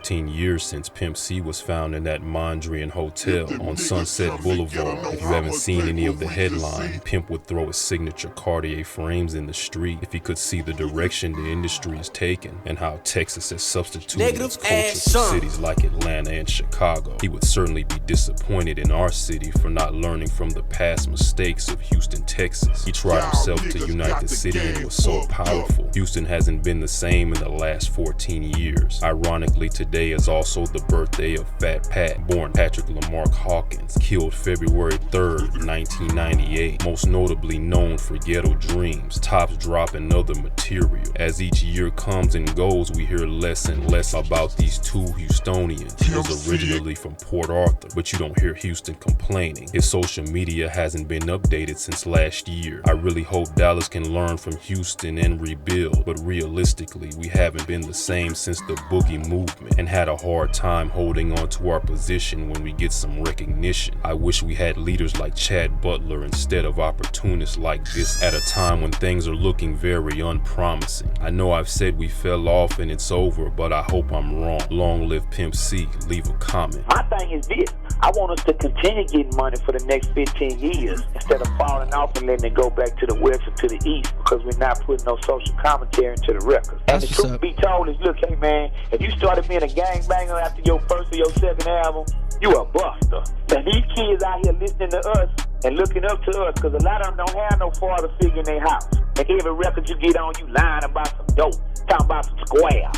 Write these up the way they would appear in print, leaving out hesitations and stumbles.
15 years since Pimp C was found in that Mondrian hotel on Sunset Boulevard. If you haven't seen any of the headline, Pimp would throw his signature Cartier frames in the street if he could see the direction the industry is taking and how Texas has substituted its culture for cities like Atlanta and Chicago. He would certainly be disappointed in our city for not learning from the past mistakes of Houston, Texas. He tried himself to unite the city and was so powerful. Houston hasn't been the same in the last 14 years. Ironically, today is also the birthday of Fat Pat, born Patrick Lamarck Hawkins, killed February 3rd, 1998, most notably known for Ghetto Dreams, Tops Drop, and other material. As each year comes and goes, we hear less and less about these two Houstonians. He was originally from Port Arthur, but you don't hear Houston complaining. His social media hasn't been updated since last year. I really hope Dallas can learn from Houston and rebuild, but realistically, we haven't been the same since the Boogie movement and had a hard time holding on to our position when we get some recognition. I wish we had leaders like Chad Butler instead of opportunists like this at a time when things are looking very unpromising. I know I've said we fell off and it's over, but I hope I'm wrong. Long live Pimp C. Leave a comment. My thing is this. I want us to continue getting money for the next 15 years instead of falling off and letting it go back to the west or to the east because we're not putting no social commentary into the records. And the truth be told is, look, hey man, if you started being a gangbanger after your first or your second album, you a buster. And these kids out here listening to us and looking up to us because a lot of them don't have no father figure in their house. And every record you get on, you lying about some dope, talking about some squares.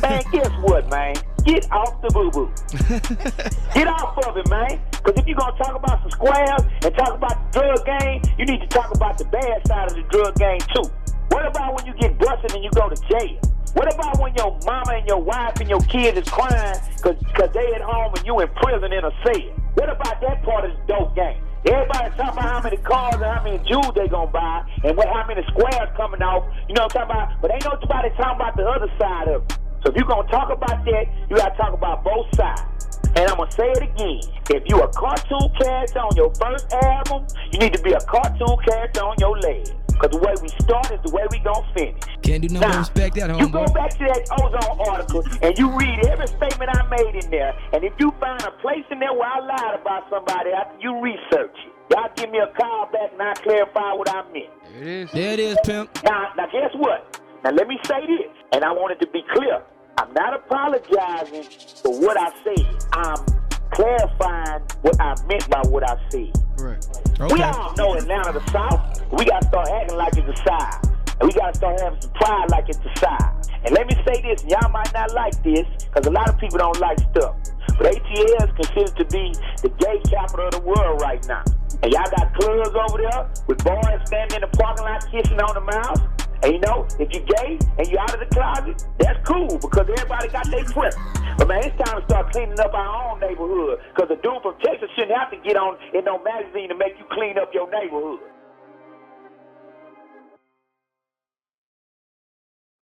Man, guess what, man? Get off the boo-boo. Get off of it, man. Because if you're going to talk about some squares and talk about the drug game, you need to talk about the bad side of the drug game, too. What about when you get busted and you go to jail? What about when your mama and your wife and your kids is crying because they at home and you in prison in a cell? What about that part of the dope game? Everybody talking about how many cars and how many jewels they gonna buy and how many squares coming off. You know what I'm talking about? But ain't nobody talking about the other side of it. So if you're gonna talk about that, you gotta talk about both sides. And I'm gonna say it again. If you a cartoon character on your first album, you need to be a cartoon character on your last. Because the way we start is the way we gonna finish. Can't do nothing but respect that, homeboy. You go back to that Ozone article and you read every statement I made in there. And if you find a place in there where I lied about somebody after you research it, y'all give me a call back and I'll clarify what I meant. There it is, Pimp. Now guess what? Now let me say this, and I want it to be clear. I'm not apologizing for what I said. I'm clarifying what I meant by what I said. Correct. Okay. We all know Atlanta the South. We got to start acting like it's the South. And we got to start having some pride like it's the South. And let me say this, y'all might not like this, because a lot of people don't like stuff. But ATL is considered to be the gay capital of the world right now. And y'all got clubs over there with boys standing in the parking lot kissing on the mouth. And you know, if you're gay and you're out of the closet, that's cool because everybody got their preference. But man, it's time to start cleaning up our own neighborhood because a dude from Texas shouldn't have to get on in no magazine to make you clean up your neighborhood.